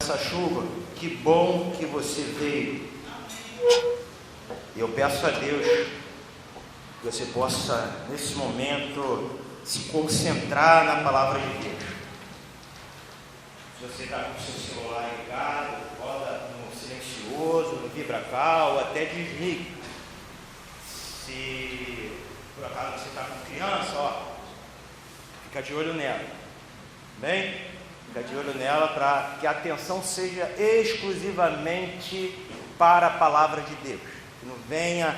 essa chuva, que bom que você veio. Eu peço a Deus que você possa, nesse momento, se concentrar na palavra de Deus. Se você está com o seu celular ligado, roda no silencioso, no vibra-cal, até desligue. Se por acaso você está com criança, fica de olho nela. Bem? Fica de olho nela para que a atenção seja exclusivamente para a palavra de Deus. Que não venha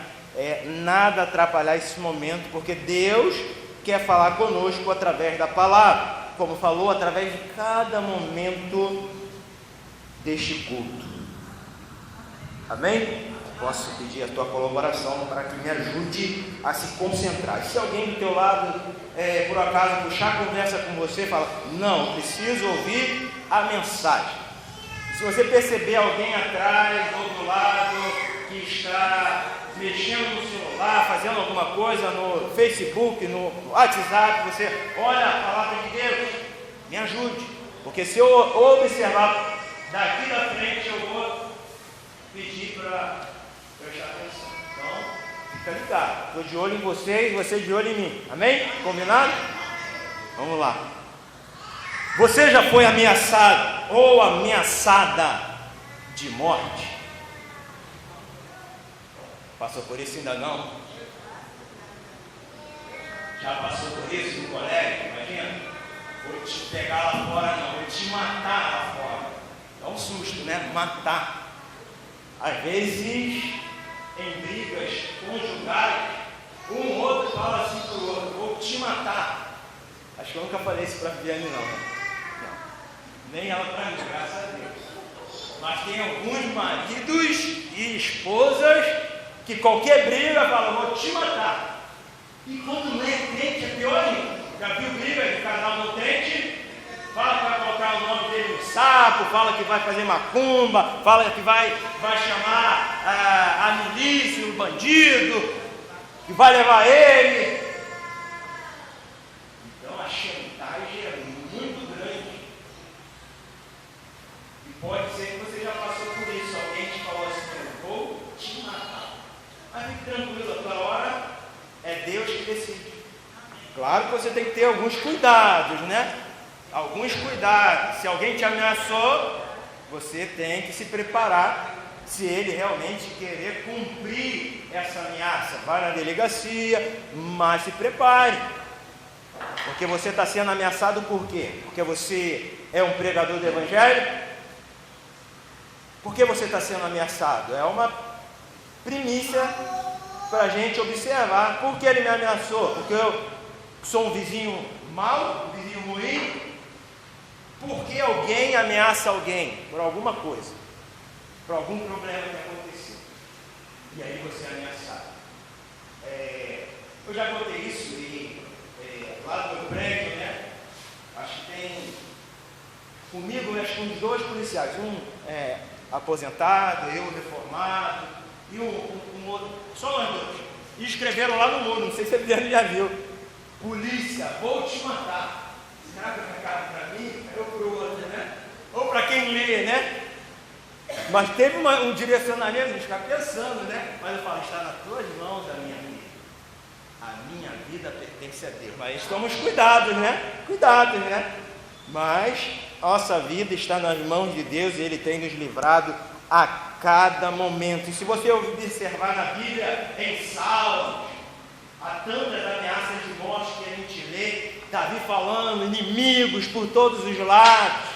nada atrapalhar esse momento, porque Deus quer falar conosco através da palavra, como falou, através de cada momento deste culto. Amém? Posso pedir a tua colaboração para que me ajude a se concentrar. E se alguém do teu lado, por acaso, puxar a conversa com você, fala, não, preciso ouvir a mensagem. Se você perceber alguém atrás ou do lado que está mexendo no celular, fazendo alguma coisa no Facebook, no WhatsApp, você olha a palavra de Deus, me ajude. Porque se eu observar daqui da frente, eu vou pedir para prestar atenção. Então, fica ligado. Estou de olho em vocês, você de olho em mim. Amém? Combinado? Vamos lá. Você já foi ameaçado ou ameaçada de morte? Passou por isso ainda não? Já passou por isso no colégio? Imagina? Vou te pegar lá fora, não. Vou te matar lá fora. Dá um susto, né? Matar. Às vezes, em brigas conjugais, um ou outro fala assim para o outro, vou te matar. Acho que eu nunca falei isso para a Viviane, não, né? Não. Nem ela para mim, graças a Deus. Mas tem alguns maridos e esposas que qualquer briga fala, vou te matar. E quando não é crente, é pior ainda. Já viu briga de casal no crente? Fala que vai colocar o nome dele no sapo, fala que vai fazer macumba, fala que vai chamar a milícia, o bandido, que vai levar ele. Então a chantagem é muito grande. E pode ser que você já passou por isso. Alguém te falou assim, eu vou te matar. Mas fique tranquilo, a tua hora é Deus que decide. Claro que você tem que ter alguns cuidados, né? Alguns cuidados. Se alguém te ameaçou, você tem que se preparar. Se ele realmente querer cumprir essa ameaça, vai na delegacia, mas se prepare. Porque você está sendo ameaçado por quê? Porque você é um pregador do Evangelho? Por que você está sendo ameaçado? É uma primícia para a gente observar. Por que ele me ameaçou? Porque eu sou um vizinho mau, um vizinho ruim? Por que alguém ameaça alguém? Por alguma coisa, por algum problema que aconteceu, e aí você é ameaçado. Eu já contei isso e lá no meu prédio, né? Acho que tem comigo, acho que uns 2 policiais, um aposentado, eu reformado, e um outro, só nós 2. E escreveram lá no muro, não sei se a Viviane já viu: polícia, vou te matar. Será que é cara para mim? Ou para o outro, né? Ou para quem lê, né? Mas teve um direcionamento, a gente fica pensando, né? Mas eu falo, está nas tuas mãos a minha vida. A minha vida pertence a Deus. Mas tomamos cuidados, né? Cuidados, né? Mas nossa vida está nas mãos de Deus e Ele tem nos livrado a cada momento. E se você observar na Bíblia, em Salmos, há tantas ameaças de morte que a gente lê, Davi falando, inimigos por todos os lados.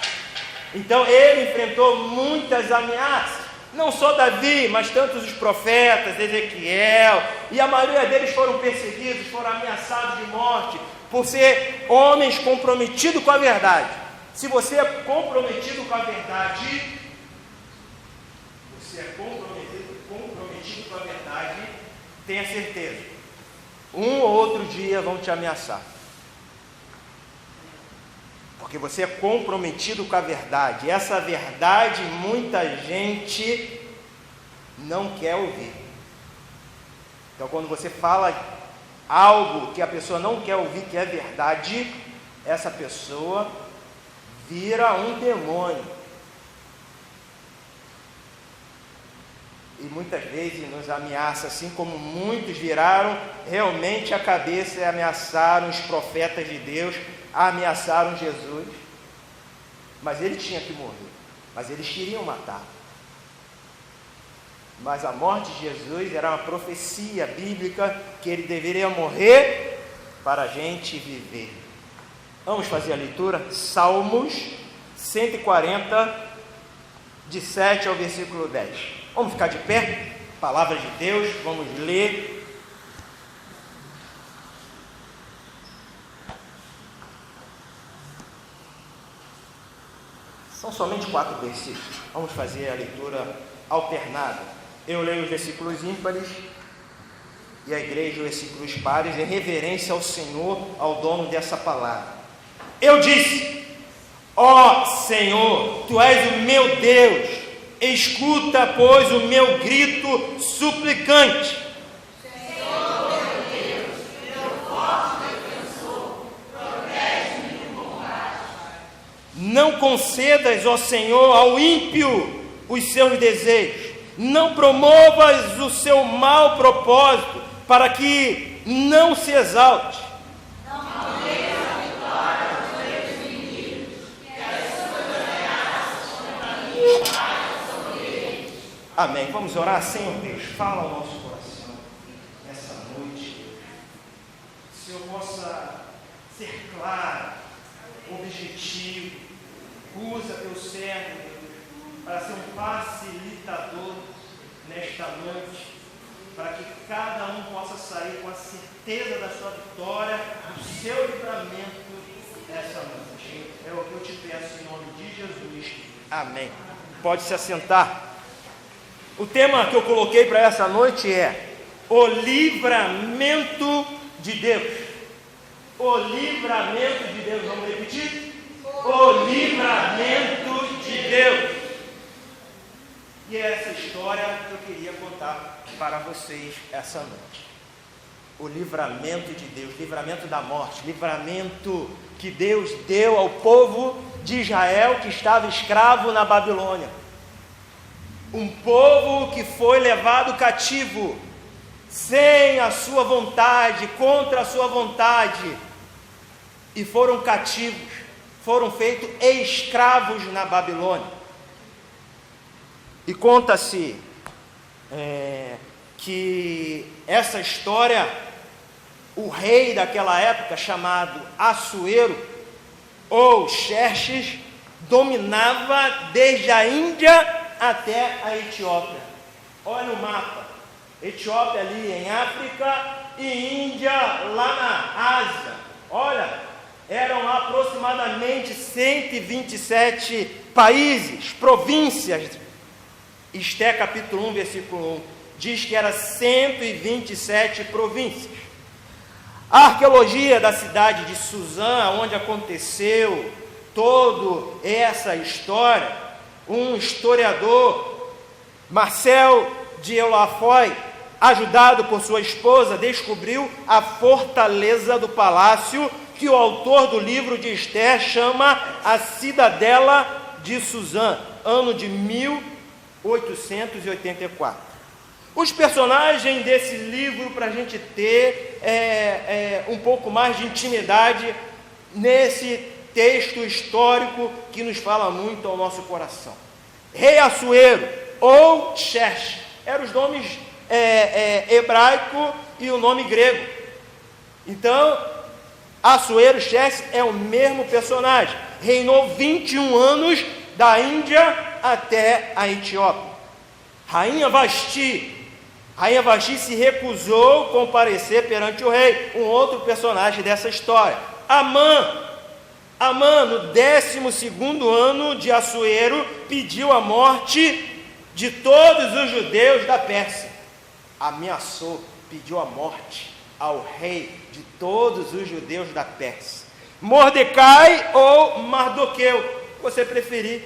Então ele enfrentou muitas ameaças, não só Davi, mas tantos os profetas, Ezequiel, e a maioria deles foram perseguidos, foram ameaçados de morte, por ser homens comprometidos com a verdade. Se você é comprometido com a verdade, tenha certeza, um ou outro dia vão te ameaçar. Porque você é comprometido com a verdade. Essa verdade muita gente não quer ouvir. Então quando você fala algo que a pessoa não quer ouvir, que é verdade, essa pessoa vira um demônio. e muitas vezes nos ameaça, assim como muitos viraram realmente a cabeça e ameaçaram os profetas de Deus, ameaçaram Jesus, mas ele tinha que morrer, mas eles queriam matar. Mas a morte de Jesus era uma profecia bíblica que ele deveria morrer para a gente viver. Vamos fazer a leitura? Salmos 140, de 7 ao versículo 10. Vamos ficar de pé? Palavra de Deus, vamos ler. São somente 4 versículos. Vamos fazer a leitura alternada. Eu leio os versículos ímpares e a igreja os versículos pares, em reverência ao Senhor, ao dono dessa palavra. Eu disse: ó Senhor, Tu és o meu Deus, escuta, pois, o meu grito suplicante. Senhor, meu Deus, meu forte defensor, protege-me do combate. Não concedas, ó Senhor, ao ímpio os seus desejos, não promovas o seu mau propósito, para que não se exalte. Não deis a vitória aos meus inimigos, que as suas ameaças contra mim caem sobre eles. Amém. Vamos orar. Senhor Deus, fala ao nosso coração nessa noite. Que o Senhor possa ser claro, objetivo. Usa teu servo, Deus, para ser um facilitador nesta noite, para que cada um possa sair com a certeza da sua vitória, do seu livramento essa noite. É o que eu te peço em nome de Jesus. Amém. Pode se assentar. O tema que eu coloquei para essa noite é o livramento de Deus. O livramento de Deus. Vamos repetir? O livramento de Deus. E é essa história que eu queria contar para vocês essa noite. O livramento de Deus, livramento da morte, livramento que Deus deu ao povo de Israel que estava escravo na Babilônia. Um povo que foi levado cativo, sem a sua vontade, contra a sua vontade, e foram cativos, foram feitos escravos na Babilônia. E conta-se que essa história, o rei daquela época, chamado Assuero, ou Xerxes, dominava desde a Índia até a Etiópia. Olha o mapa, Etiópia ali em África e Índia lá na Ásia. Olha, eram aproximadamente 127 países, províncias. Esté capítulo 1, versículo 1, diz que era 127 províncias. A arqueologia da cidade de Suzã, onde aconteceu toda essa história, um historiador, Marcel de Eulafoy, ajudado por sua esposa, descobriu a fortaleza do palácio, que o autor do livro de Esté chama a Cidadela de Suzã, ano de 1884. Os personagens desse livro, para a gente ter um pouco mais de intimidade nesse texto histórico que nos fala muito ao nosso coração. Rei Assuero ou Xerxes eram os nomes hebraico e o nome grego. Então, Assuero, Xerxes é o mesmo personagem. Reinou 21 anos da Índia até a Etiópia. Rainha Vasti se recusou a comparecer perante o rei, um outro personagem dessa história. Amã, no 12º ano de Assuero, pediu a morte de todos os judeus da Pérsia. Ameaçou, pediu a morte ao rei de todos os judeus da Pérsia. Mordecai ou Mardoqueu, você preferir,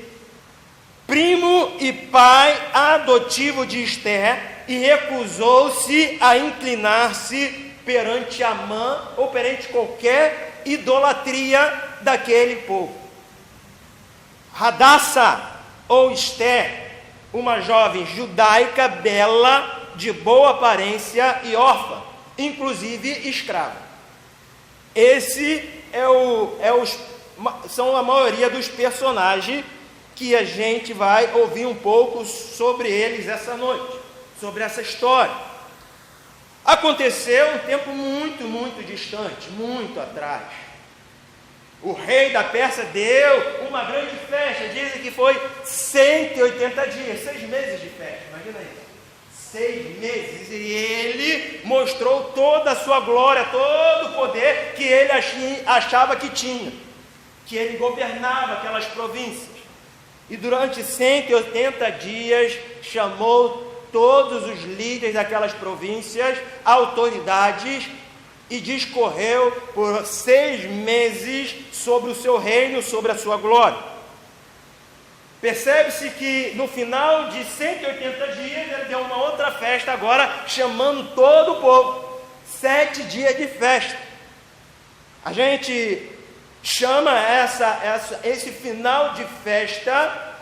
primo e pai adotivo de Esther, e recusou-se a inclinar-se perante Amã ou perante qualquer idolatria daquele povo. Radassa ou Esther, uma jovem judaica bela, de boa aparência e órfã, inclusive escrava. Esse são a maioria dos personagens que a gente vai ouvir um pouco sobre eles essa noite, sobre essa história. Aconteceu um tempo muito, muito distante, muito atrás. O rei da Pérsia deu uma grande festa, dizem que foi 180 dias, 6 meses de festa, imagina isso. 6 meses, e ele mostrou toda a sua glória, todo o poder que ele achava que tinha, que ele governava aquelas províncias. E durante 180 dias chamou todos os líderes daquelas províncias, autoridades, e discorreu por 6 meses sobre o seu reino, sobre a sua glória. Percebe-se que no final de 180 dias, ele deu uma outra festa agora, chamando todo o povo. 7 dias de festa. A gente chama esse final de festa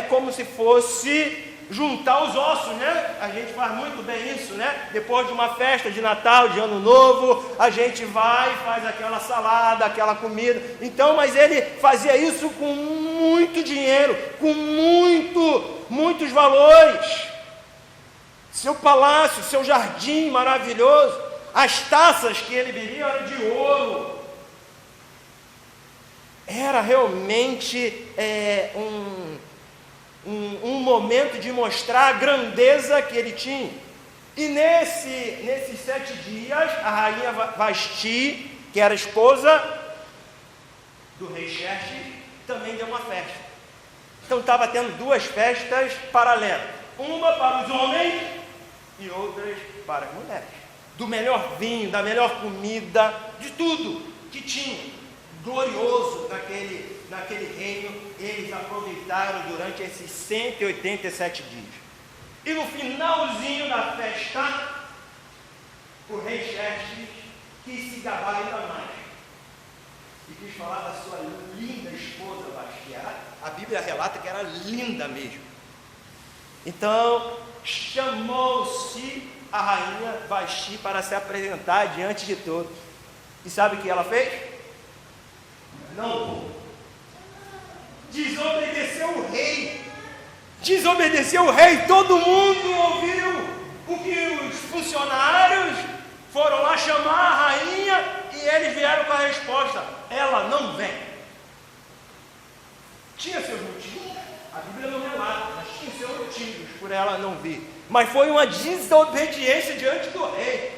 como se fosse juntar os ossos, né? A gente faz muito bem isso, né? Depois de uma festa de Natal, de Ano Novo, a gente vai e faz aquela salada, aquela comida. Então, mas ele fazia isso com muito dinheiro, com muitos valores. Seu palácio, seu jardim maravilhoso, as taças que ele bebia eram de ouro. Era realmente um momento de mostrar a grandeza que ele tinha. E nesses 7 dias, a rainha Vasti, que era esposa do rei Xerxes, também deu uma festa. Então estava tendo 2 festas paralelas, uma para os homens e outras para as mulheres. Do melhor vinho, da melhor comida, de tudo que tinha glorioso naquele reino, eles aproveitaram durante esses 187 dias. E no finalzinho da festa, o rei Xerxes quis se gabar ainda mais. E quis falar da sua linda esposa Vasti. A Bíblia relata que era linda mesmo. Então, chamou-se a rainha Vasti para se apresentar diante de todos. E sabe o que ela fez? Não vou. Desobedeceu o rei. Todo mundo ouviu o que os funcionários foram lá chamar a rainha e eles vieram com a resposta: ela não vem. Tinha seus motivos, a Bíblia não relata, mas tinha seus motivos por ela não vir. Mas foi uma desobediência diante do rei.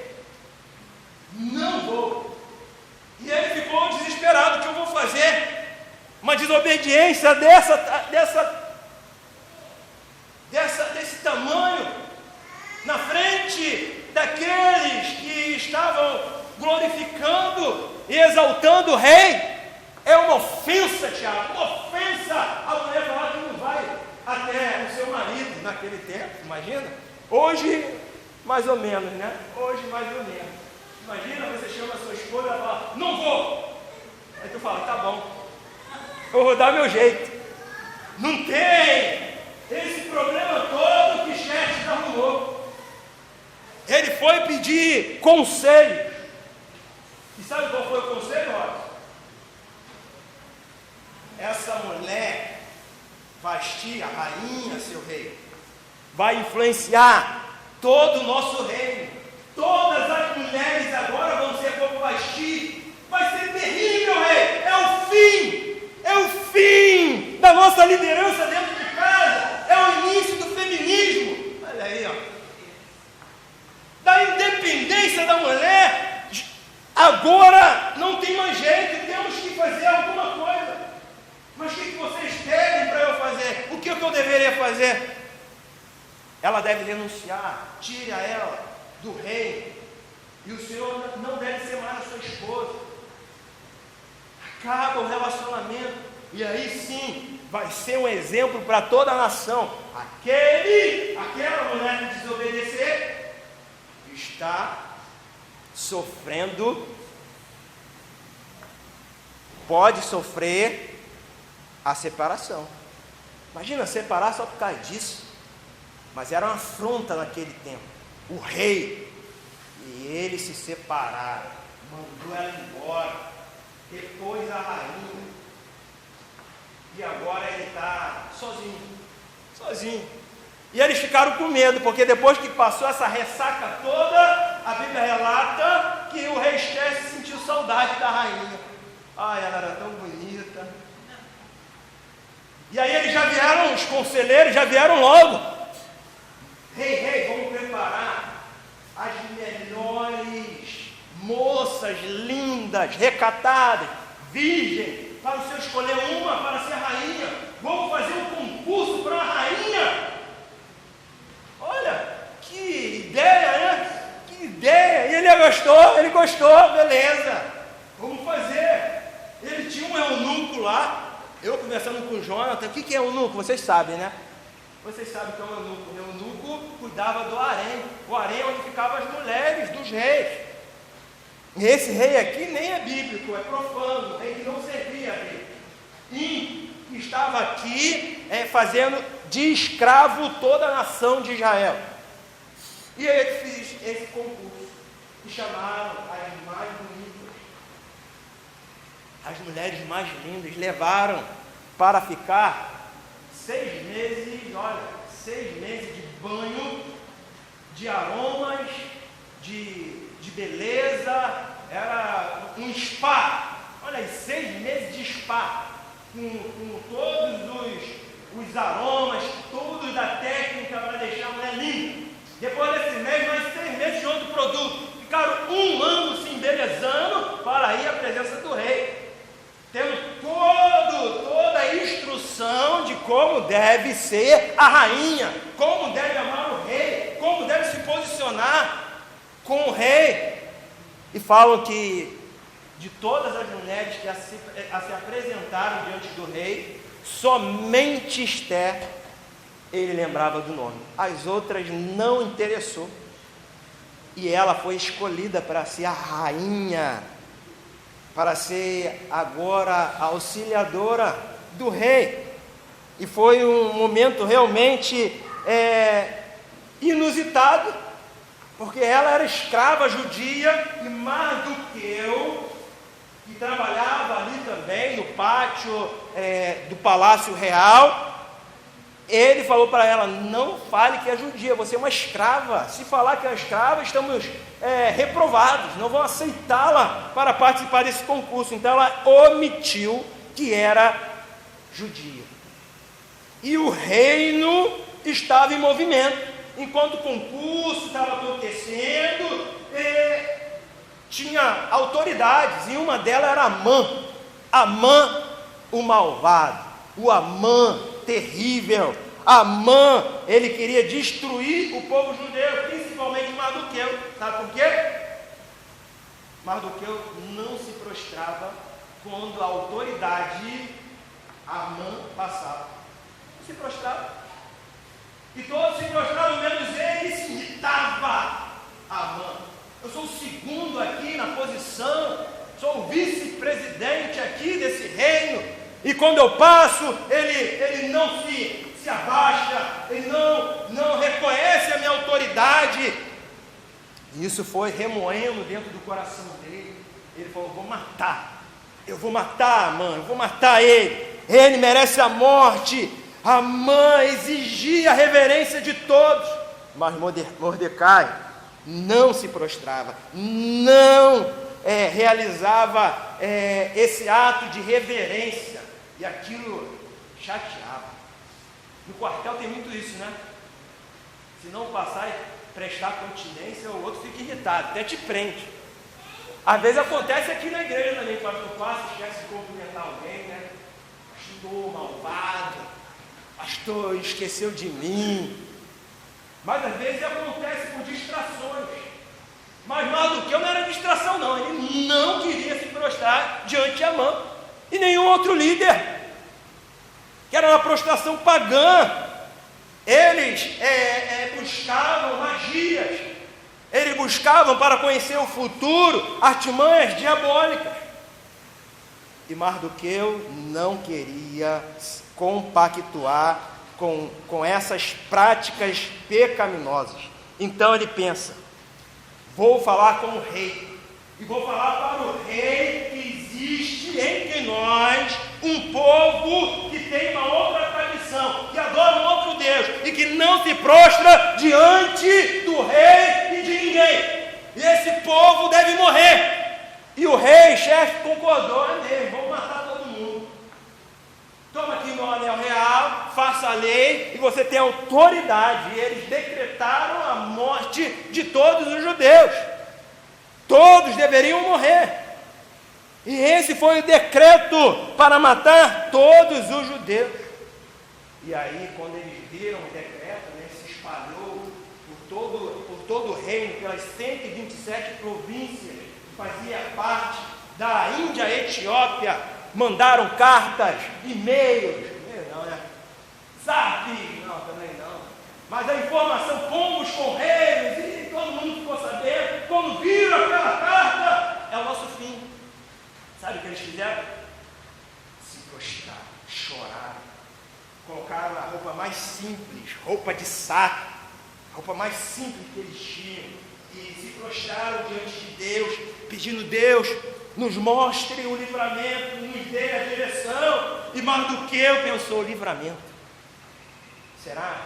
Não vou. E ele ficou desesperado: o que eu vou fazer? Uma desobediência desse tamanho, na frente daqueles que estavam glorificando e exaltando o rei, é uma ofensa, Tiago, uma ofensa a mulher falar que não vai até o seu marido naquele tempo, imagina? Hoje, mais ou menos, né? Imagina, você chama a sua esposa e fala: não vou. Aí tu fala: tá bom, eu vou dar meu jeito. Não tem esse problema todo que Xerxes arrumou. Ele foi pedir conselho. E sabe qual foi o conselho, Robson? Essa mulher, Vasti, a rainha, seu rei, vai influenciar todo o nosso reino. Todas as mulheres agora vão ser como Vasti. Vai ser terrível, rei. É o fim da nossa liderança dentro de casa. É o início do feminismo. Olha aí, ó. Da independência da mulher. Agora não tem mais jeito, temos que fazer alguma coisa. Mas o que vocês querem para eu fazer? O que eu deveria fazer? Ela deve denunciar, tire a ela do rei, e o Senhor não deve ser mais a sua esposa. Acaba o relacionamento, e aí sim vai ser um exemplo para toda a nação. Aquela mulher que desobedecer está sofrendo, pode sofrer a separação. Imagina separar só por causa disso. mas era uma afronta naquele tempo. O rei, e eles se separaram, mandou ela embora, depois a rainha, e agora ele está sozinho. E eles ficaram com medo, porque depois que passou essa ressaca toda, a Bíblia relata que o rei Xerxes sentiu saudade da rainha. Ai, ela era tão bonita. E aí eles já vieram, os conselheiros já vieram logo. Rei, vamos preparar as melhores moças lindas, recatadas, virgem, para o senhor escolher uma para ser rainha. Vamos fazer um concurso para a rainha. Olha, que ideia, né? Que ideia. E ele gostou, beleza. Vamos fazer. Ele tinha um eunuco lá. Eu conversando com o Jonathan, o que é eunuco? Vocês sabem, né? Vocês sabem o que é um eunuco. O eunuco cuidava do harém. O harém é onde ficavam as mulheres dos reis. E esse rei aqui nem é bíblico, é profano, rei que não servia a Deus. E estava aqui fazendo de escravo toda a nação de Israel. E ele fez esse concurso. E chamaram as mais bonitas, as mulheres mais lindas, levaram para ficar 6 meses, 6 meses de banho, de aromas, de beleza, era um spa. Olha aí, 6 meses de spa, com todos os aromas, tudo da técnica para deixar a mulher linda. Depois desse mês, mais 6 meses de outro produto. Ficaram 1 ano se embelezando para ir à presença do rei, tendo toda a instrução de como deve ser a rainha, como deve amar o rei, como deve se posicionar com o rei. E falam que de todas as mulheres que se apresentaram diante do rei, somente Esther ele lembrava do nome. As outras não interessou. E ela foi escolhida para ser a rainha, para ser agora a auxiliadora do rei. E foi um momento realmente inusitado, porque ela era escrava judia e Mardoqueu, que trabalhava ali também no pátio do palácio real, ele falou para ela: não fale que é judia, você é uma escrava. Se falar que é escrava, estamos reprovados, não vão aceitá-la para participar desse concurso. Então ela omitiu que era judia. E o reino estava em movimento. Enquanto o concurso estava acontecendo, tinha autoridades, e uma delas era Amã, o malvado, o Amã terrível. Amã, ele queria destruir o povo judeu, principalmente Mardoqueu. Sabe por quê? Mardoqueu não se prostrava quando a autoridade Amã passava. Não se prostrava. E todos se prostraram, menos ele, e se irritava. Amã, eu sou o segundo aqui na posição, sou o vice-presidente aqui desse reino, e quando eu passo, ele não se abaixa, ele não reconhece a minha autoridade. E isso foi remoendo dentro do coração dele. Ele falou: eu vou matar Amã, eu vou matar ele merece a morte. Amã exigia a reverência de todos, mas Mordecai não se prostrava, não realizava esse ato de reverência, e aquilo chateava. No quartel tem muito isso, né? Se não passar e prestar continência, o outro fica irritado, até te prende. Às vezes acontece aqui na igreja também, quando o pastor passa, esquece de cumprimentar alguém, né? Pastor malvado, pastor esqueceu de mim. Mas às vezes acontece por distrações. Mas Mardoqueu não era distração não, ele não queria se prostrar diante de Amã e nenhum outro líder, que era uma prostração pagã. Eles buscavam magias, eles buscavam para conhecer o futuro artimanhas diabólicas. E Mardoqueu não queria compactuar com essas práticas pecaminosas. Então ele pensa: vou falar com o rei, e vou falar para o rei que existe entre nós um povo que tem uma outra tradição, que adora um outro Deus, e que não se prostra diante do rei e de ninguém. E esse povo deve morrer. E o rei, chefe, concordou: é mesmo, vamos matar todo mundo. Toma aqui meu anel real, faça a lei, e você tem autoridade. E eles decretaram a morte de todos os judeus. Todos deveriam morrer. E esse foi o decreto para matar todos os judeus. E aí, quando eles viram o decreto, né, se espalhou por todo o reino, pelas 127 províncias que fazia parte da Índia e Etiópia. Mandaram cartas, e-mails, não, né? Zap, não, também não. Mas a informação, pombos correios, e todo mundo ficou sabendo. Quando viram aquela carta, é o nosso fim. Sabe o que eles fizeram? Se prostraram, choraram, colocaram a roupa mais simples, roupa de saco, a roupa mais simples que eles tinham, e se prostraram diante de Deus, pedindo: Deus, nos mostre o livramento, nos dê a direção. E mais do que eu pensou: livramento. Será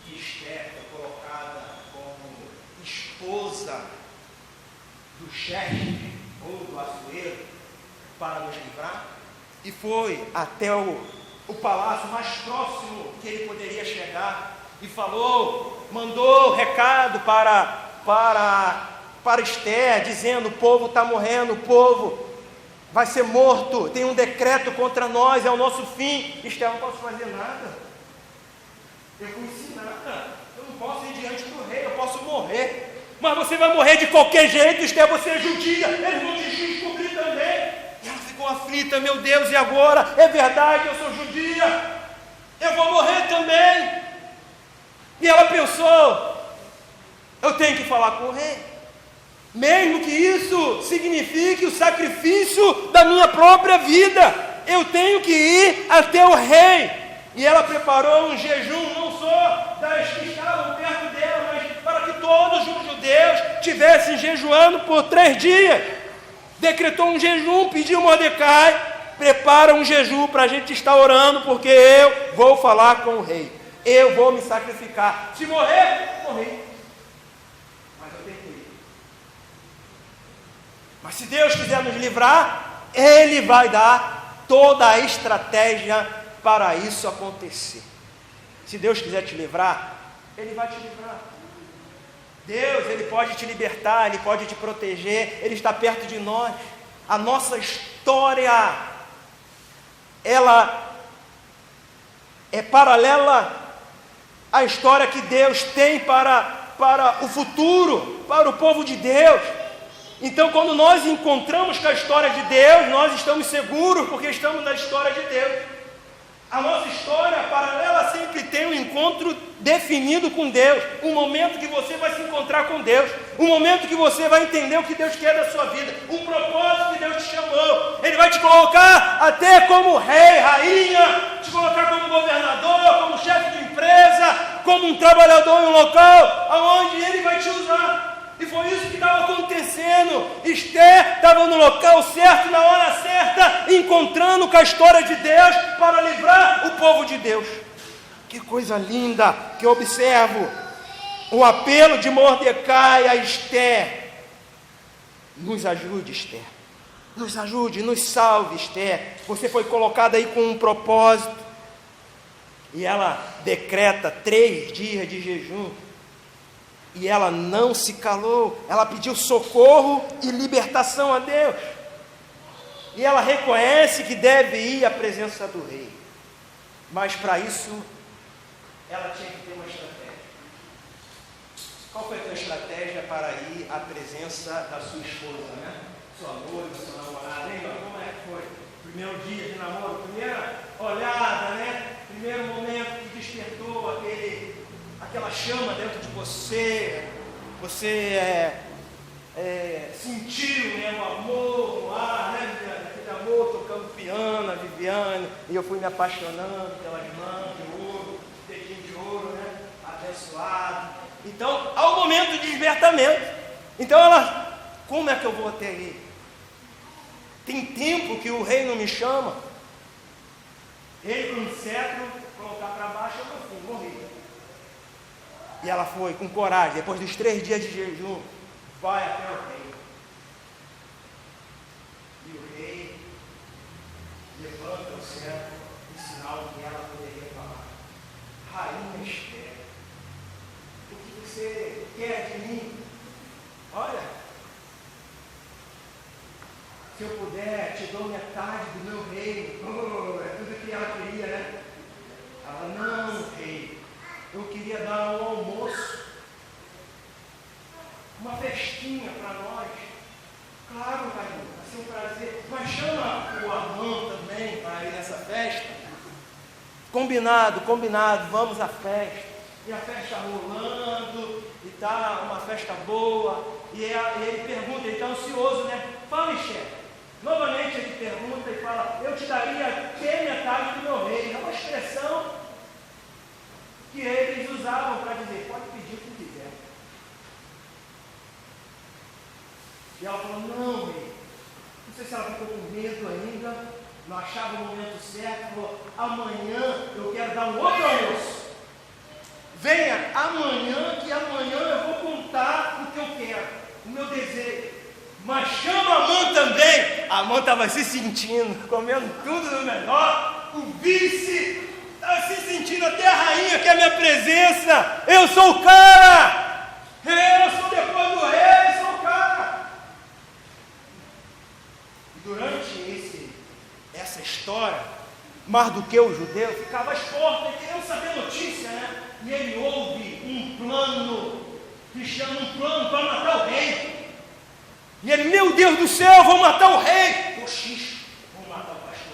que Esther foi colocada como esposa do chefe ou do açoeiro para nos livrar? E foi até o palácio mais próximo que ele poderia chegar, e falou, mandou recado para Esther, dizendo: o povo está morrendo, o povo vai ser morto, tem um decreto contra nós, é o nosso fim. Esther: eu não posso fazer nada, eu não fiz nada, eu não posso ir diante do rei, eu posso morrer. Mas você vai morrer de qualquer jeito, Esther, você é judia, eles vão te descobrir também. E ela ficou aflita: meu Deus, e agora? É verdade, eu sou judia, eu vou morrer também. E ela pensou: eu tenho que falar com o rei, mesmo que isso signifique o sacrifício da minha própria vida, eu tenho que ir até o rei. E ela preparou um jejum, não só das que estavam perto dela, mas para que todos os judeus estivessem jejuando por 3 dias. Decretou um jejum, pediu a Mordecai: prepara um jejum para a gente estar orando, porque eu vou falar com o rei, eu vou me sacrificar. Se morrer, morri. Mas se Deus quiser nos livrar, Ele vai dar toda a estratégia para isso acontecer. Se Deus quiser te livrar, Ele vai te livrar. Deus, Ele pode te libertar, Ele pode te proteger, Ele está perto de nós. A nossa história, ela é paralela à história que Deus tem para o futuro, para o povo de Deus. Então, quando nós encontramos com a história de Deus, nós estamos seguros, porque estamos na história de Deus. A nossa história paralela sempre tem um encontro definido com Deus, um momento que você vai se encontrar com Deus, um momento que você vai entender o que Deus quer da sua vida, um propósito que Deus te chamou. Ele vai te colocar até como rei, rainha, te colocar como governador, como chefe de empresa, como um trabalhador em um local aonde Ele vai te usar. E foi isso que estava acontecendo. Esther estava no local certo, na hora certa, encontrando com a história de Deus para livrar o povo de Deus. Que coisa linda que eu observo. O apelo de Mordecai a Esther. Nos ajude, Esther. Nos ajude, nos salve, Esther. Você foi colocada aí com um propósito. E ela decreta 3 dias de jejum. E ela não se calou, ela pediu socorro e libertação a Deus. E ela reconhece que deve ir à presença do rei. Mas para isso, ela tinha que ter uma estratégia. Qual foi a tua estratégia para ir à presença da sua esposa, né? Sua noiva, sua namorada, hein? Como é que foi? Primeiro dia de namoro, primeira olhada, né? Primeiro momento que despertou aquela chama dentro de você, sentiu, né, o amor no ar, né, aquele amor tocando piano, a Viviane, e eu fui me apaixonando pela irmã, momento de despertamento. Então ela, como é que eu vou até ele? Tem tempo que o rei não me chama. Ele com um cetro, colocar para baixo, eu meu filho, morri. E ela foi com coragem, depois dos 3 dias de jejum, vai até o rei. E o rei levanta o cetro, em sinal que ela poderia falar: Rainha Esther, o que você quer de mim? Olha, se eu puder, te dou metade do meu reino. Oh, é tudo que ela queria, né? Ela: não, rei, eu queria dar um almoço, uma festinha para nós. Claro, rainha, vai ser um prazer. Mas chama o Amã também para ir nessa festa. Combinado, vamos à festa. E a festa rolando, e tá uma festa boa. E ele pergunta, ele está ansioso, né? Fala, chefe. Novamente ele pergunta e fala: eu te daria até metade do meu reino. É uma expressão que eles usavam para dizer: pode pedir o que quiser. E ela falou: não, rei. Não sei se ela ficou com medo ainda, não achava o momento certo. Falou: amanhã eu quero dar um outro almoço. Venha amanhã, que amanhã eu vou contar o que eu quero, o meu desejo. Mas chama a Amã também. A Amã estava se sentindo, comendo tudo do melhor. O vice estava se sentindo, até a rainha quer minha presença. Eu sou o cara. Eu sou depois do rei, sou o cara. E durante essa história, Mardoqueu, o judeu, ficava às portas querendo saber notícia, né? E ele ouve um plano, que chama um plano para matar o rei. E ele: meu Deus do céu, vou matar o rei. Cochicho, vou matar o pastor,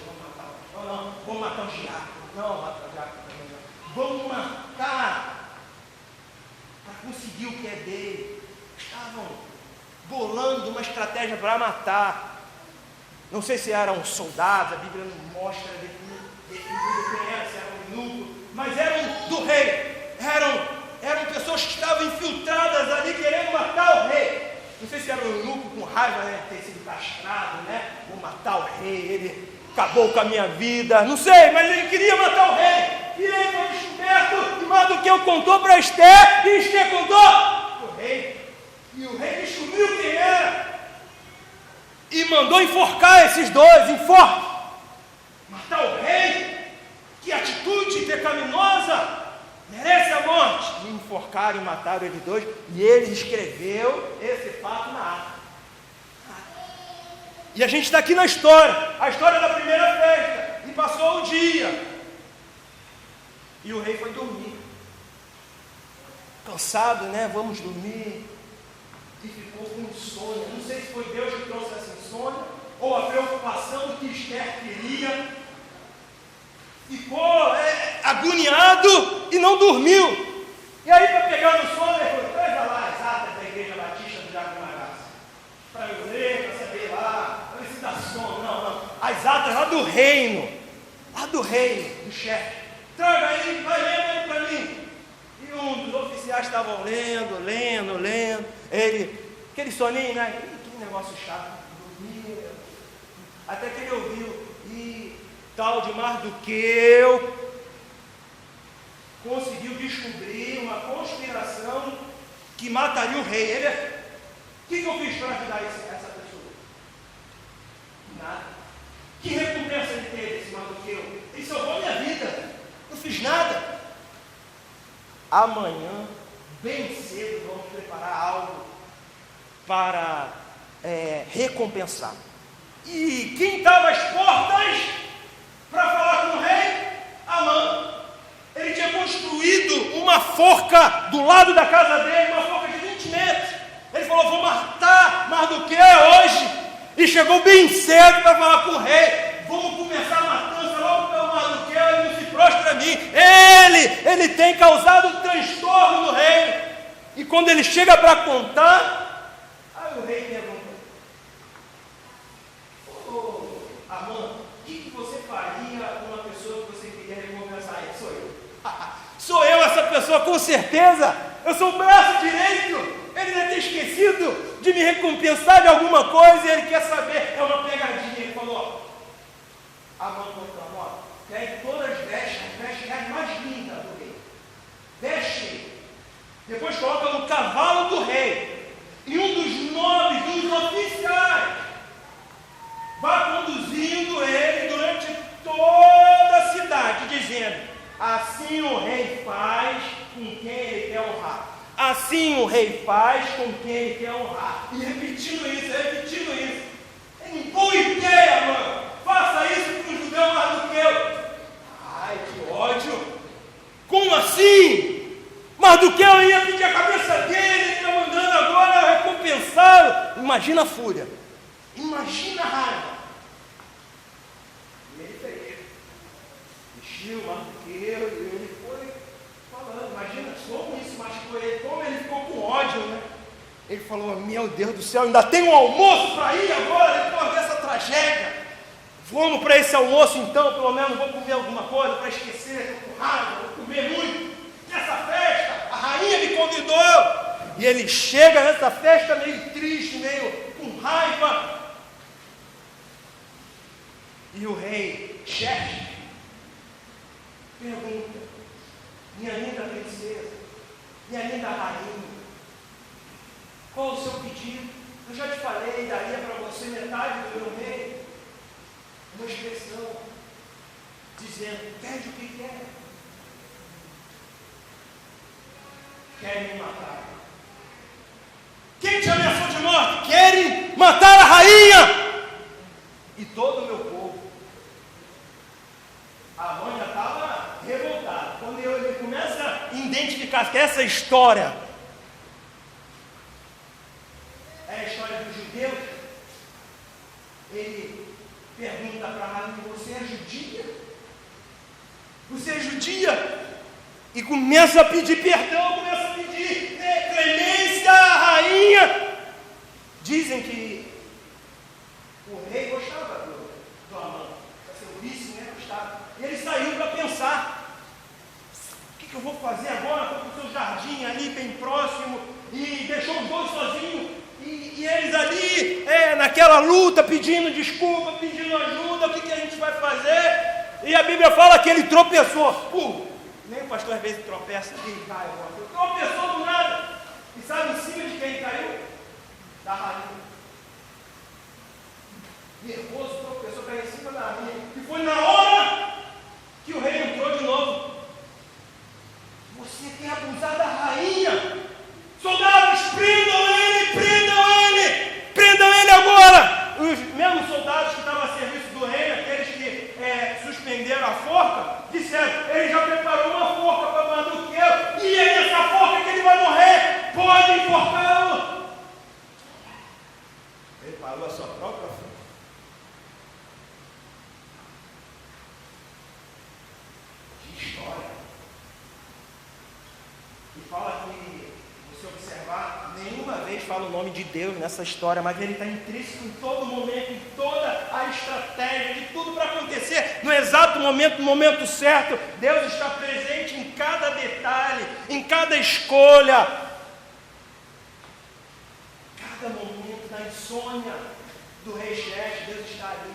vou matar o diácono. Não, matar o diácono também não. Vamos matar para conseguir o que é dele. Estavam bolando uma estratégia para matar. Não sei se eram soldados, a Bíblia não mostra definido quem era, se era um eunuco, mas eram do rei. Eram pessoas que estavam infiltradas ali querendo matar o rei. Não sei se era um eunuco com raiva, né, de ter sido castrado, né? Vou matar o rei, ele acabou com a minha vida. Não sei, mas ele queria matar o rei. E ele foi descoberto, e Mardoqueu contou para Esther, e Esther contou para o rei. E o rei descobriu quem era. E mandou enforcar esses dois, enforque. Matar o rei? Que atitude pecaminosa! Merece a morte. E enforcaram e mataram eles dois. E ele escreveu esse fato na ata. E a gente está aqui na história. A história da primeira festa. E passou o dia. E o rei foi dormir. Cansado, né? Vamos dormir. E ficou com insônia. Não sei se foi Deus que trouxe essa insônia, ou a preocupação que Esther queria. Ficou agoniado e não dormiu. E aí, para pegar no sono, ele falou: traz lá as atas da Igreja Batista do Diácono Magaça, para eu ler, para saber lá, para ver se dá sono. Não. As atas lá do reino, do chefe. Traga aí, vai lendo aí para mim. E um dos oficiais estavam lendo. Ele, aquele soninho, né? Que negócio chato, dormia. Até que ele ouviu: tal de Mardoqueu conseguiu descobrir uma conspiração que mataria o rei. Ele: o que eu fiz para ajudar essa pessoa? Nada. Que recompensa ele teve, esse Mardoqueu? Ele salvou a minha vida. Não fiz nada. Amanhã, bem cedo, vamos preparar algo para recompensar. E quem estava às portas para falar com o rei? Amã. Ele tinha construído uma forca do lado da casa dele, uma forca de 20 metros. Ele falou: vou matar Mardoqueu hoje. E chegou bem cedo para falar com o rei: vamos começar a matança logo pelo Mardoqueu, ele não se prostra a mim. Ele tem causado um transtorno no reino. E quando ele chega para contar, aí o rei pergunta: Amã, o que você faria com uma pessoa que você queria recompensar? Ele: sou eu. Sou eu essa pessoa, com certeza. Eu sou o braço direito. Ele deve ter esquecido de me recompensar de alguma coisa e ele quer saber. É uma pegadinha. Ele falou, ó, a mão contra a moto, pegue todas as vestes mais lindas do rei. Veste. Depois coloca no cavalo do rei. E um dos nobres, dos oficiais, vai conduzindo ele durante toda a cidade, dizendo, assim o rei faz com quem ele quer honrar. Assim o rei faz com quem ele quer honrar. E repetindo isso. É boa ideia, mano. Faça isso com o judeu mais do que eu. Ai, que ódio. Como assim? Mas do que eu ia pedir a cabeça dele, ele está mandando agora recompensá-lo. Imagina a fúria. Imagina a raiva. E ele fez. Vestiu mais do que eu, e ele foi falando. Imagina como isso machucou ele, como ele ficou com ódio, né? Ele falou, meu Deus do céu, ainda tem um almoço para ir agora, depois dessa tragédia. Vamos para esse almoço então, pelo menos vou comer alguma coisa para esquecer, estou com raiva, vou comer muito. Nessa festa, a rainha me convidou. E ele chega nessa festa meio triste, meio com raiva. E o rei Xerxes pergunta, minha linda princesa, minha linda rainha, qual o seu pedido? Eu já te falei, daria para você metade do meu reino. Uma expressão dizendo, pede o que quer. Querem me matar. Quem te ameaçou de morte? Querem matar a rainha e todo o meu povo. A mãe já estava revoltada. Quando ele começa a identificar que essa história é a história dos judeus, ele pergunta para a rainha, você é judia? Você é judia? E começa a pedir perdão, começa a pedir clemência à rainha. Dizem que o rei gostava do Amã, seu vice, né? Gostava. E ele saiu para pensar, o que eu vou fazer agora? Estou com o seu jardim ali bem próximo, e deixou os dois sozinhos, e eles ali, naquela luta, pedindo desculpa, pedindo ajuda, o que a gente vai fazer? E a Bíblia fala que ele tropeçou. Nem o pastor às vezes tropeça e cai. Tropeçou do nada. E sabe em cima de quem caiu? Da rainha. Nervoso, tropeçou, caiu em cima da rainha. E foi na hora que o rei entrou de novo. Você tem abusado da rainha. Soldados, prendam ele, prendam ele. Prendam ele agora. Os mesmos soldados que estavam a serviço do rei, aqueles que suspenderam a forca, disseram, ele já preparou uma forca para Mardoqueu, e é nessa forca que ele vai morrer, pode enforcá-lo. Preparou a sua própria forca. Que história. E fala que, se você observar, nenhuma vez fala o nome de Deus nessa história, mas ele está intrínseco em todo momento, em toda a estratégia, de tudo para acontecer, no exato momento, no momento certo. Deus está presente em cada detalhe, em cada escolha, cada momento da insônia do rei Xerxes, Deus está ali.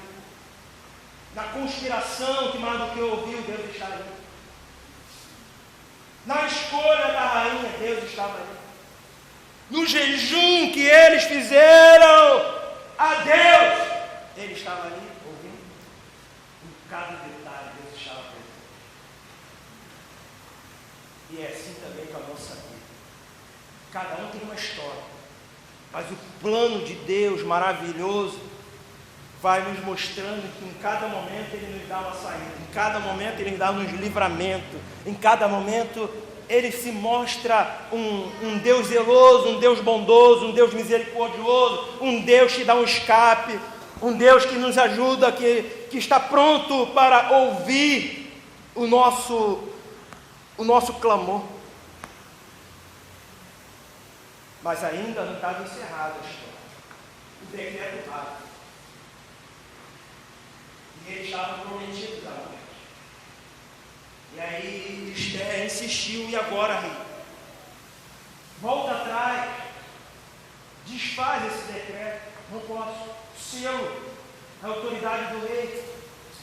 Na conspiração que Mardoqueu ouviu, Deus está ali. Na escolha da rainha, Deus estava ali. No jejum que eles fizeram a Deus, ele estava ali ouvindo. Em cada detalhe, Deus estava presente. E é assim também com a nossa vida. Cada um tem uma história, mas o plano de Deus maravilhoso vai nos mostrando que em cada momento Ele nos dá uma saída, em cada momento Ele nos dá um livramento, em cada momento Ele se mostra um Deus zeloso, um Deus bondoso, um Deus misericordioso, um Deus que dá um escape, um Deus que nos ajuda, que está pronto para ouvir o nosso clamor. Mas ainda não estava encerrada a história. O decreto rápido. E eles estavam prometidos a morte. E aí Esther insistiu, e agora, rei? volta atrás, desfaz esse decreto. Não posso. Selo, a autoridade do rei.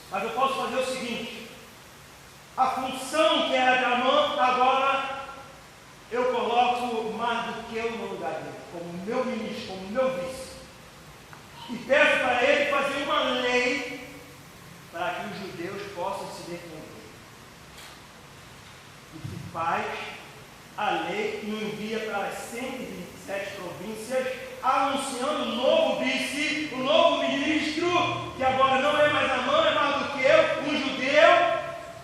Mas eu posso fazer o seguinte: a função que era de Amã, agora eu coloco Mardoqueu no lugar dele, como meu ministro, como meu vice. E peço para ele fazer uma lei para que os judeus possam se defender. E se faz a lei e o envia para as 127 províncias, anunciando o novo vice, o novo ministro, que agora não é mais Amã, é Mardoqueu, um judeu,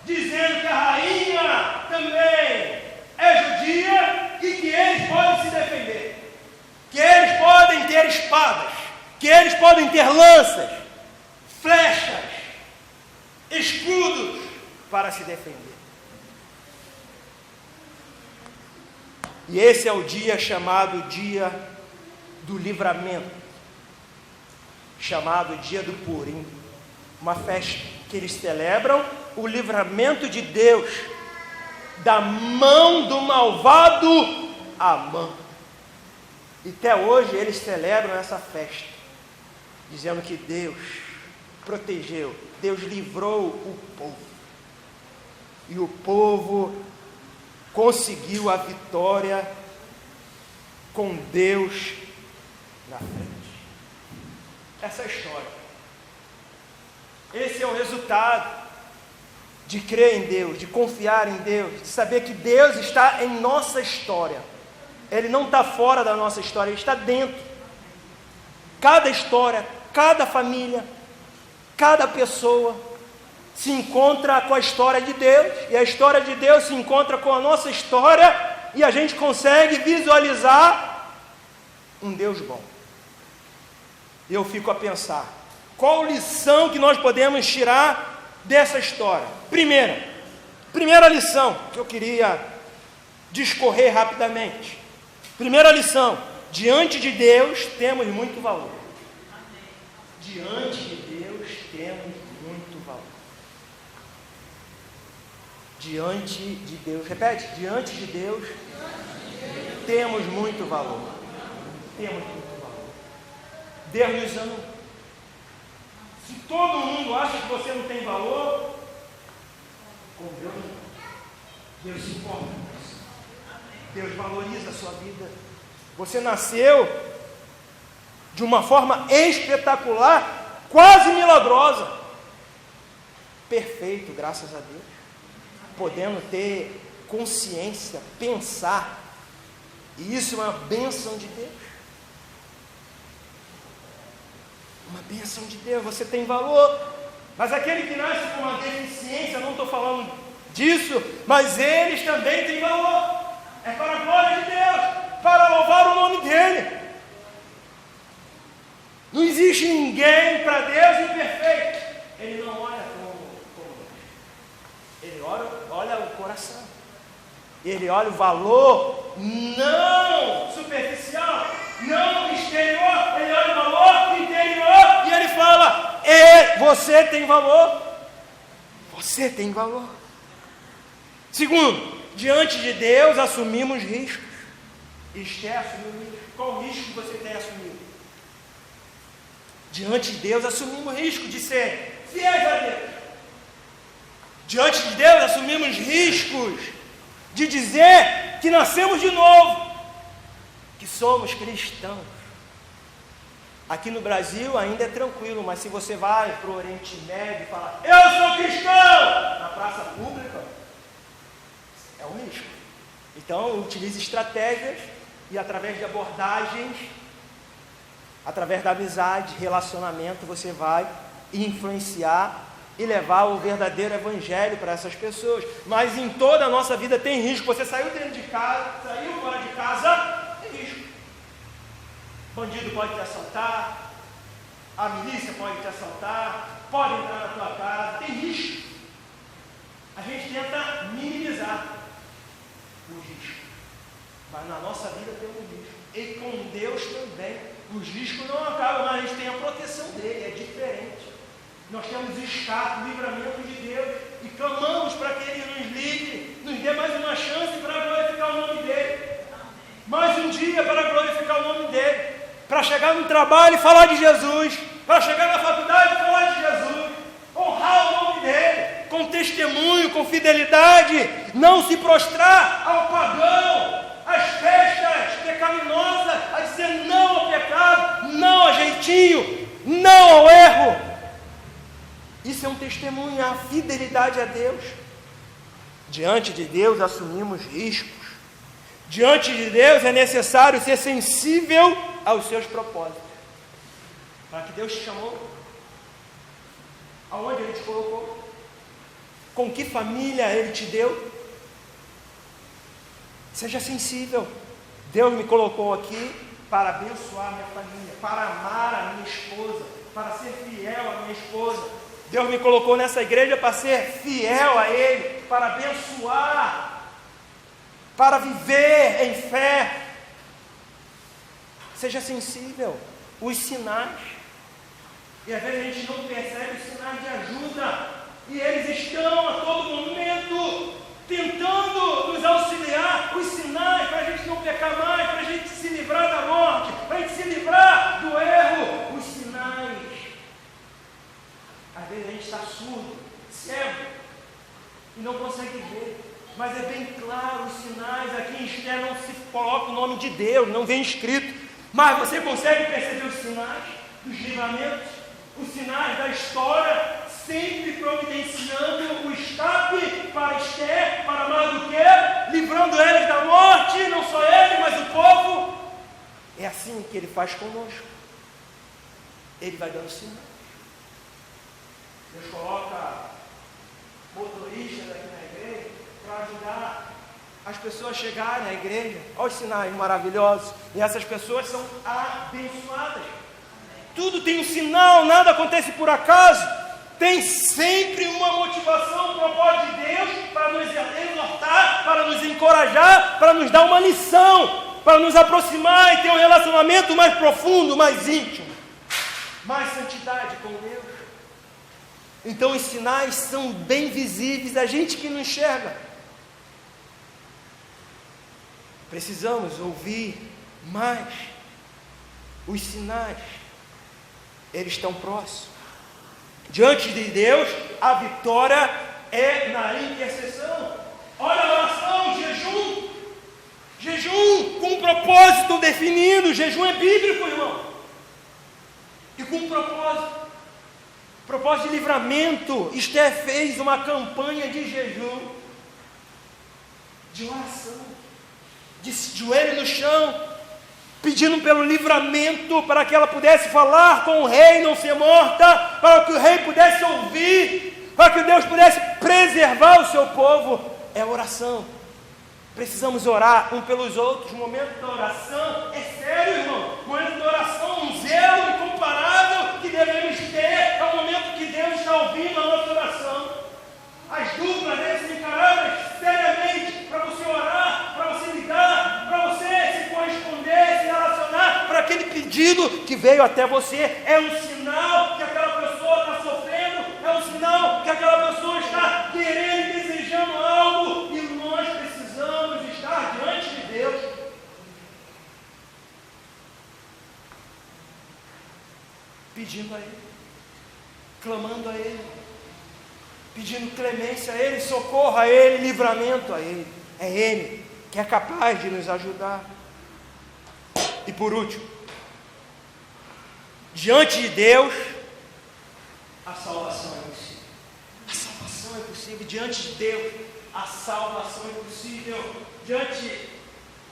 dizendo que a rainha também é judia e que eles podem se defender, que eles podem ter espadas, que eles podem ter lanças, flechas, escudos para se defender. E esse é o dia chamado dia do livramento, chamado dia do Purim, uma festa que eles celebram o livramento de Deus da mão do malvado Amã. E até hoje eles celebram essa festa, dizendo que Deus protegeu, Deus livrou o povo. E o povo conseguiu a vitória com Deus na frente. Essa é a história. Esse é o resultado de crer em Deus, de confiar em Deus, de saber que Deus está em nossa história. Ele não está fora da nossa história, Ele está dentro. Cada história, cada família, cada pessoa se encontra com a história de Deus, e a história de Deus se encontra com a nossa história, e a gente consegue visualizar um Deus bom. E eu fico a pensar, qual lição que nós podemos tirar dessa história? Primeira lição que eu queria discorrer rapidamente. Primeira lição: diante de Deus temos muito valor. Diante de Deus temos muito valor. Diante de Deus, repete, diante de Deus temos muito valor. Temos muito valor. Deus nos ama. Se todo mundo acha que você não tem valor, com Deus não. Deus se importa com você. Deus valoriza a sua vida. Você nasceu de uma forma espetacular, quase milagrosa. Perfeito, graças a Deus. Podendo ter consciência, pensar. E isso é uma bênção de Deus. Uma bênção de Deus, você tem valor. Mas aquele que nasce com uma deficiência, não estou falando disso, mas eles também têm valor. É para a glória de Deus, para louvar o nome dEle. Não existe ninguém para Deus imperfeito. Ele não olha como Ele olha o coração. Ele olha o valor não superficial, não exterior. Ele olha o valor interior e ele fala: você tem valor. Você tem valor. Segundo, diante de Deus assumimos riscos. Esther assumiu risco. Qual risco que você tem assumido? Diante de Deus assumimos risco de ser fiéis a Deus. Diante de Deus assumimos riscos de dizer que nascemos de novo, que somos cristãos. Aqui no Brasil ainda é tranquilo, mas se você vai para o Oriente Médio e fala: eu sou cristão, na praça pública, é um risco. Então utilize estratégias e através de abordagens, através da amizade, relacionamento, você vai influenciar e levar o verdadeiro evangelho para essas pessoas. Mas em toda a nossa vida tem risco. Você saiu dentro de casa, saiu fora de casa, tem risco. Bandido pode te assaltar, a milícia pode te assaltar, pode entrar na tua casa, tem risco. A gente tenta minimizar o risco, mas na nossa vida tem um risco. E com Deus também, os riscos não acabam, mas a gente tem a proteção dele, é diferente. Nós temos escape, livramento de Deus, e clamamos para que Ele nos livre, nos dê mais uma chance para glorificar o nome dEle. Mas um dia para glorificar o nome dele, para chegar no trabalho e falar de Jesus, para chegar na faculdade e falar de Jesus, honrar o nome dele, com testemunho, com fidelidade, não se prostrar ao pagão, às festas pecaminosas, a dizer não ao pecado, não ao jeitinho, não ao erro. Isso é um testemunho, a fidelidade a Deus. Diante de Deus assumimos riscos. Diante de Deus é necessário ser sensível aos seus propósitos. Para que Deus te chamou? Aonde Ele te colocou? Com que família Ele te deu? Seja sensível. Deus me colocou aqui para abençoar a minha família, para amar a minha esposa, para ser fiel à minha esposa. Deus me colocou nessa igreja para ser fiel a Ele, para abençoar, para viver em fé. Seja sensível. Os sinais. E às vezes a gente não percebe os sinais de ajuda. E eles estão a todo momento tentando nos auxiliar. Os sinais para a gente não pecar mais, para a gente se livrar da morte, para a gente se livrar do erro. Os sinais. Às vezes a gente está surdo, cego, e não consegue ver. Mas é bem claro, os sinais aqui em Esther não se coloca o nome de Deus, não vem escrito. Mas você consegue perceber os sinais dos livramentos, os sinais da história, sempre providenciando o escape para Esther, para Mardoqueu, livrando eles da morte, não só ele, mas o povo. É assim que Ele faz conosco. Ele vai dando sinais. Deus coloca motoristas aqui na igreja para ajudar as pessoas a chegarem à igreja. Olha os sinais maravilhosos. E essas pessoas são abençoadas. Tudo tem um sinal, nada acontece por acaso. Tem sempre uma motivação, um propósito de Deus para nos exortar, para nos encorajar, para nos dar uma lição, para nos aproximar e ter um relacionamento mais profundo, mais íntimo, mais santidade com Deus. Então os sinais são bem visíveis, a gente que não enxerga. Precisamos ouvir mais. Os sinais, eles estão próximos. Diante de Deus, a vitória é na intercessão. Olha a oração, jejum. Jejum com um propósito definido. Jejum é bíblico, irmão. E com um propósito. Propósito de livramento. Esther fez uma campanha de jejum, de oração, de joelho no chão, pedindo pelo livramento, para que ela pudesse falar com o rei, não ser morta, para que o rei pudesse ouvir, para que Deus pudesse preservar o seu povo. É oração. Precisamos orar um pelos outros. O momento da oração é sério, irmão. O momento da oração, um zelo incomparável que devemos ter. É o momento que Deus está ouvindo a nossa oração. As duplas devem ser encaradas seriamente, para você orar, para você ligar, para você se corresponder, se relacionar para aquele pedido que veio até você. É um sinal que aquela pessoa está sofrendo, é um sinal que aquela pessoa está querendo e desejando algo, e nós precisamos estar diante de Deus. Pedindo a Ele, clamando a Ele, pedindo clemência a Ele, socorro a Ele, livramento a Ele. É Ele que é capaz de nos ajudar. E por último, diante de Deus, a salvação é possível. A salvação é possível. Diante de Deus, a salvação é possível. Diante,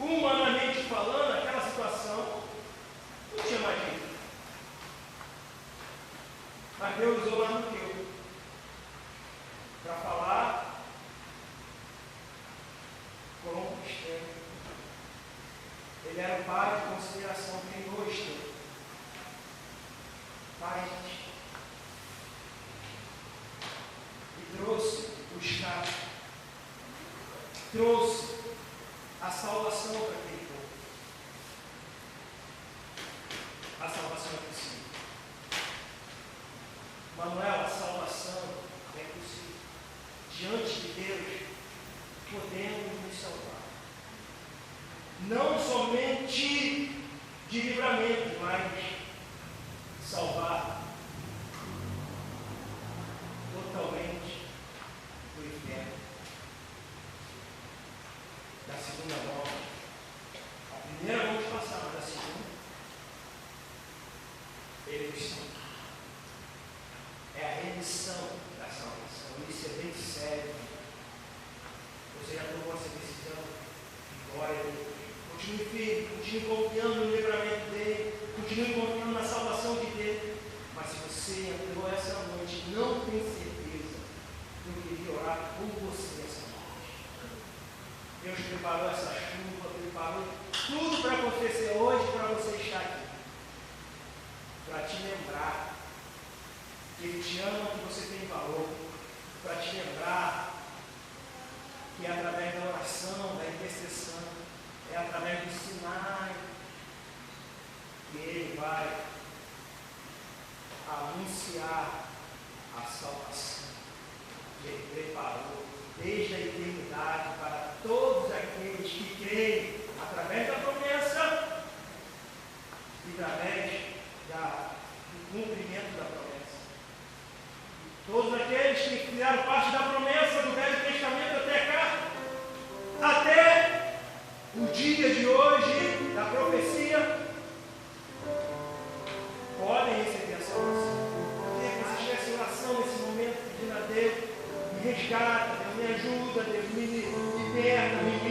humanamente falando, aquela situação, não tinha mais jeito. Mas Deus usou Mardoqueu para falar com Esther. Ele era o pai de consideração, criou Esther. Parente. E trouxe o escape. Trouxe a salvação para aquele povo. A salvação é possível. Manuel, a salvação é possível. Diante de Deus, podemos nos salvar. não somente de livramento, mas salvar totalmente do inferno, da segunda morte. A primeira vamos passar, mas a segunda, ele nos salva. É a remissão da salvação. Isso é bem sério. Você já tomou essa decisão? Glória a Deus. Continue firme, continue confiando no livramento dele, continue confiando na salvação de Deus. Mas se você entrou essa noite e não tem certeza, eu queria orar por você essa noite. Deus preparou essa chuva, preparou tudo para acontecer hoje, para você estar aqui. Para te lembrar que Ele te ama, que você tem valor. Para te lembrar que é através da oração, da intercessão, é através do sinal que Ele vai anunciar a salvação que Ele preparou desde a eternidade para todos aqueles que creem através da promessa e através do cumprimento da promessa. Todos aqueles que fizeram parte da promessa do Velho Testamento até cá, até o dia de hoje da profecia, podem receber a salvação. Eu queria que você estivesse em oração nesse momento, pedindo a Deus, me resgata, Deus me ajuda, Deus me liberta, me